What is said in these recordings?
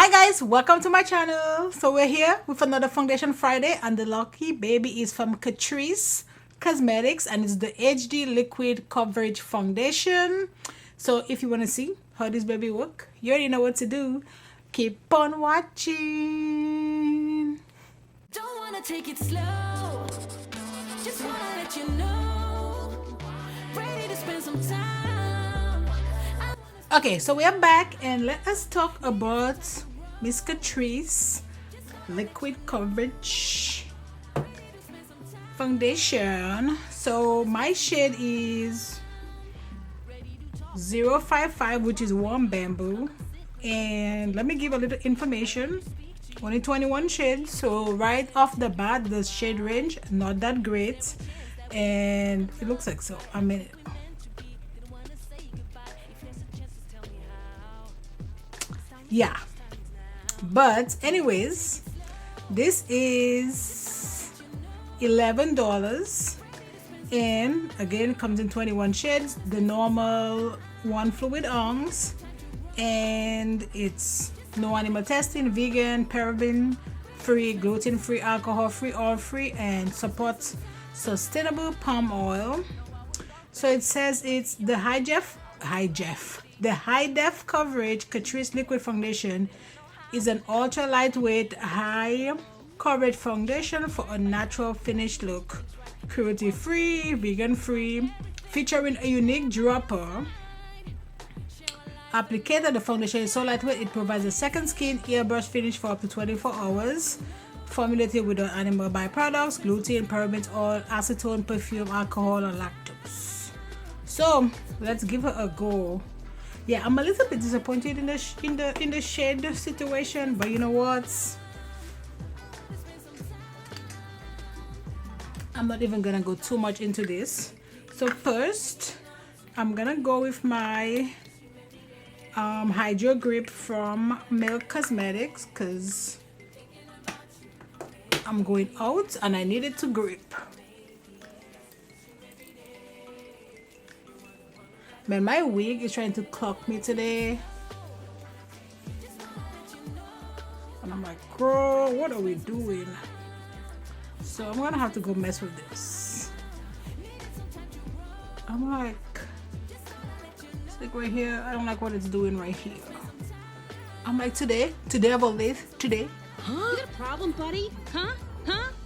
Hi guys, welcome to my channel. So we're here with another foundation Friday, and the lucky baby is from CATRICE Cosmetics, and it's the HD liquid coverage foundation. So if you want to see how this baby work, you already know what to do. Keep on watching. Don't wanna take it slow, just wanna let you know, ready to spend some time. Okay, so we are back, and let us talk about Miss CATRICE liquid coverage foundation. So my shade is 055, which is warm bamboo. And let me give a little information. Only 21 shades, so right off the bat the shade range not that great, and it looks like so. I mean, yeah, but anyways, this is $11, and again it comes in 21 shades, the normal 1 fluid ounce, and it's no animal testing, vegan, paraben free, gluten free, alcohol free, oil free, and supports sustainable palm oil. So it says it's the high def coverage CATRICE liquid foundation is an ultra lightweight high coverage foundation for a natural finish look, cruelty free, vegan free, featuring a unique dropper applicator. The foundation is so lightweight it provides a second skin airbrush finish for up to 24 hours. Formulated without animal byproducts, gluten, parabens, oil, acetone, perfume, alcohol, or lactose. So let's give her a go. Yeah, I'm a little bit disappointed in the shade situation, but you know what? I'm not even gonna go too much into this. So first, I'm gonna go with my Hydro Grip from Milk Cosmetics, because I'm going out and I needed to grip. Man, my wig is trying to clock me today, and I'm like, girl, what are we doing? So I'm gonna have to go mess with this. I'm like, stick right here. I don't like what it's doing right here. I'm like, today of all days, today. Huh? You got a problem, buddy? Huh?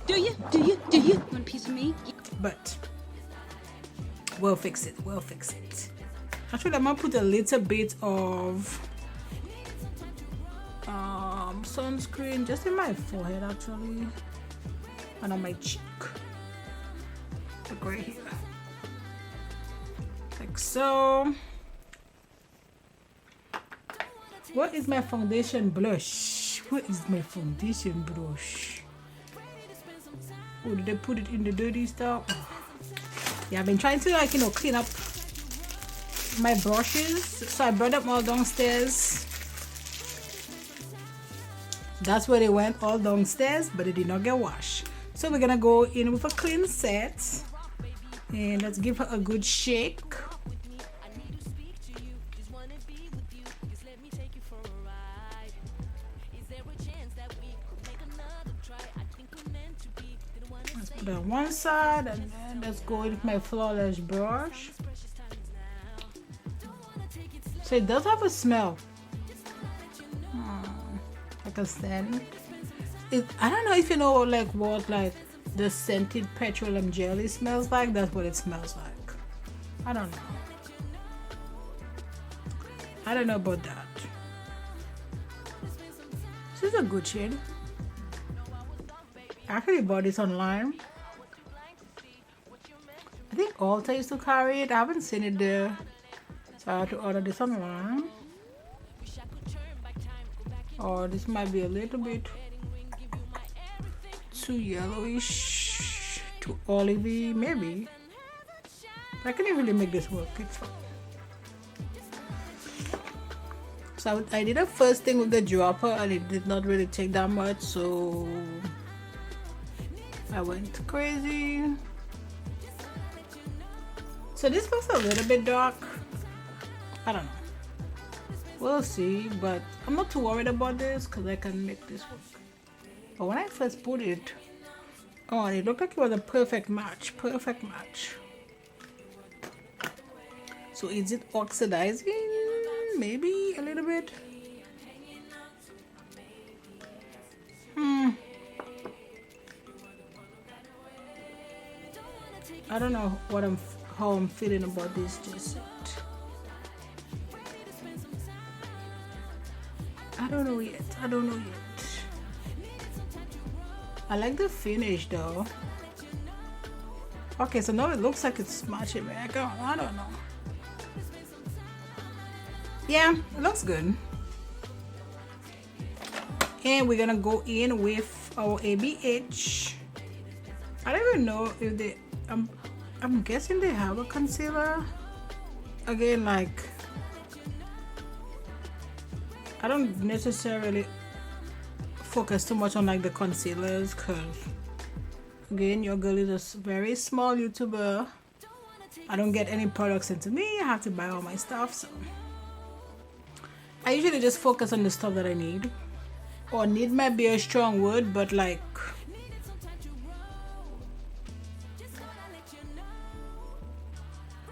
Do you? Want a piece of me? But we'll fix it. Actually, I'm gonna put a little bit of sunscreen just in my forehead, actually, and on my cheek. Look right here, like so. What is my foundation blush? Where is my foundation brush? Oh, did they put it in the dirty stuff? Yeah, I've been trying to, like, clean up my brushes, so I brought them all downstairs. That's where they went, all downstairs, but they did not get washed. So we're gonna go in with a clean set, and let's give her a good shake. Let's put it on one side, and then let's go in with my flawless brush. So it does have a smell, like a scent. I don't know if you know, like, what, like, the scented petroleum jelly smells like. That's what it smells like. I don't know about that. This is a good shade. I actually bought this online. I think Ulta used to carry it. I haven't seen it there, so I had to order this online. Oh, this might be a little bit too yellowish, too olivey, maybe. I can really make this work. It's fine. So I did a first thing with the dropper, and it did not really take that much, so I went crazy. So this looks a little bit dark. I don't know. We'll see, but I'm not too worried about this because I can make this work. But when I first put it on, it looked like it was a perfect match. Perfect match. So is it oxidizing? Maybe a little bit. I don't know how I'm feeling about this just yet. I don't know yet. I like the finish though. Okay, so now it looks like it's smashing me. I don't know. Yeah, it looks good. And we're gonna go in with our ABH. I don't even know if they I'm guessing they have a concealer. Again, like I don't necessarily focus too much on like the concealers because again, your girl is a very small YouTuber. I don't get any products into me. I have to buy all my stuff, so I usually just focus on the stuff that I need. Or need might be a strong word, but like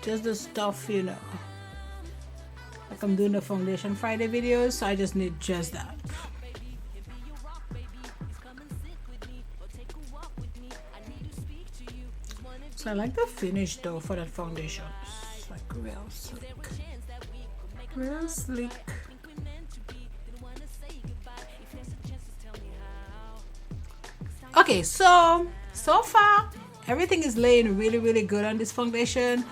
just the stuff, you know. Like I'm doing the Foundation Friday videos, so I just need just that. So I like the finish though for that foundation. It's like real slick. Real slick. Okay, so far everything is laying really good on this foundation.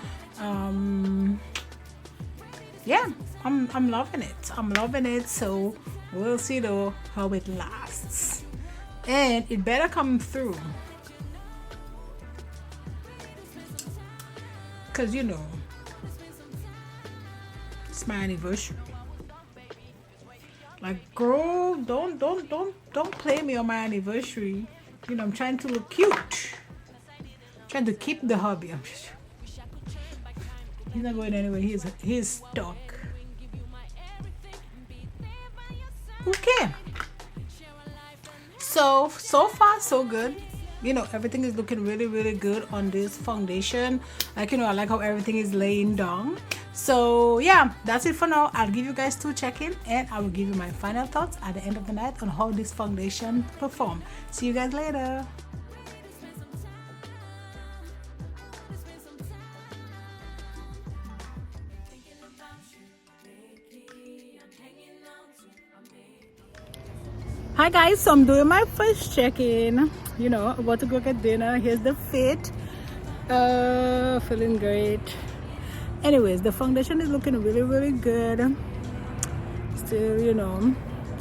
Yeah, I'm loving it. So we'll see though how it lasts, and it better come through, because you know it's my anniversary. Like, girl, don't play me on my anniversary. You know, I'm trying to look cute, trying to keep the hobby. He's not going anywhere. He's stuck. Okay. So far so good. You know, everything is looking really good on this foundation. Like, you know, I like how everything is laying down. So yeah, that's it for now. I'll give you guys 2 check-in, and I will give you my final thoughts at the end of the night on how this foundation performed. See you guys later. Hi guys, so I'm doing my first check-in. You know, about to go get dinner. Here's the fit. Feeling great. Anyways, the foundation is looking really good. Still, you know,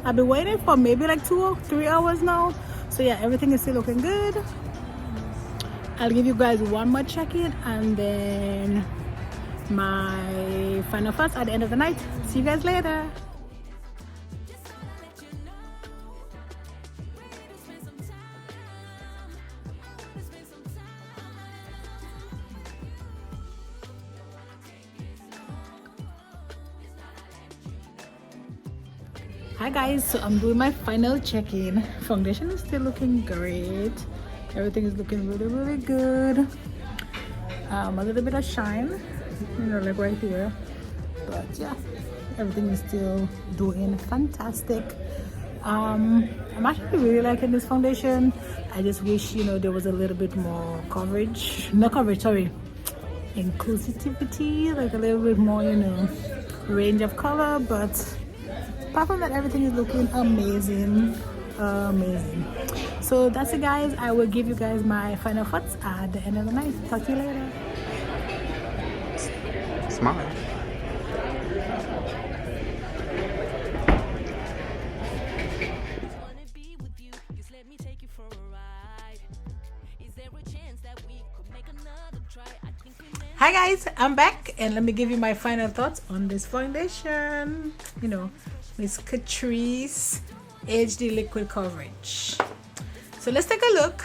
I've been waiting for maybe like 2 or 3 hours now. So yeah, everything is still looking good. I'll give you guys one more check-in and then my final thoughts at the end of the night. See you guys later. Hi guys, so I'm doing my final check-in. Foundation is still looking great. Everything is looking really good. A little bit of shine, you know, like right here. But yeah, everything is still doing fantastic. I'm actually really liking this foundation. I just wish, you know, there was a little bit more coverage. Not coverage, sorry. Inclusivity, like a little bit more, you know, range of color, but apart from that, everything is looking amazing. So that's it guys. I will give you guys my final thoughts at the end of the night. Talk to you later. Smile. Hi guys, I'm back, and let me give you my final thoughts on this foundation. You know, Miss CATRICE HD liquid coverage. So let's take a look.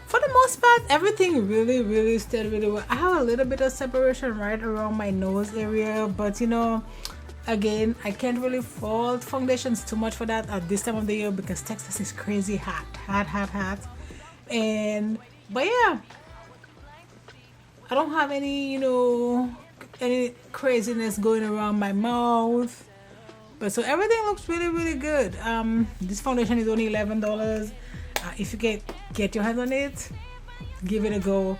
For the most part, everything really stayed really well. I have a little bit of separation right around my nose area, but you know, again, I can't really fault foundations too much for that at this time of the year because Texas is crazy hot. And but yeah, I don't have any, you know, any craziness going around my mouth. But so everything looks really good. This foundation is only $11. If you get your hands on it, give it a go.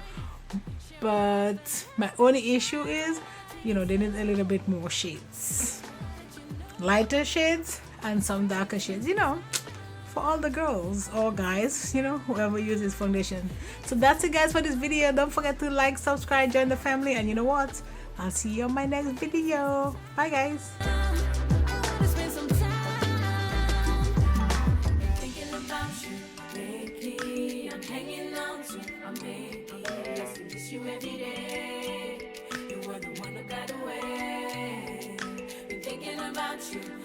But my only issue is, you know, they need a little bit more shades, lighter shades and some darker shades, you know, for all the girls or guys, you know, whoever uses foundation. So that's it guys for this video. Don't forget to like, subscribe, join the family, and you know what, I'll see you on my next video. Bye guys. You every day. You were the one that got away. Been thinking about you.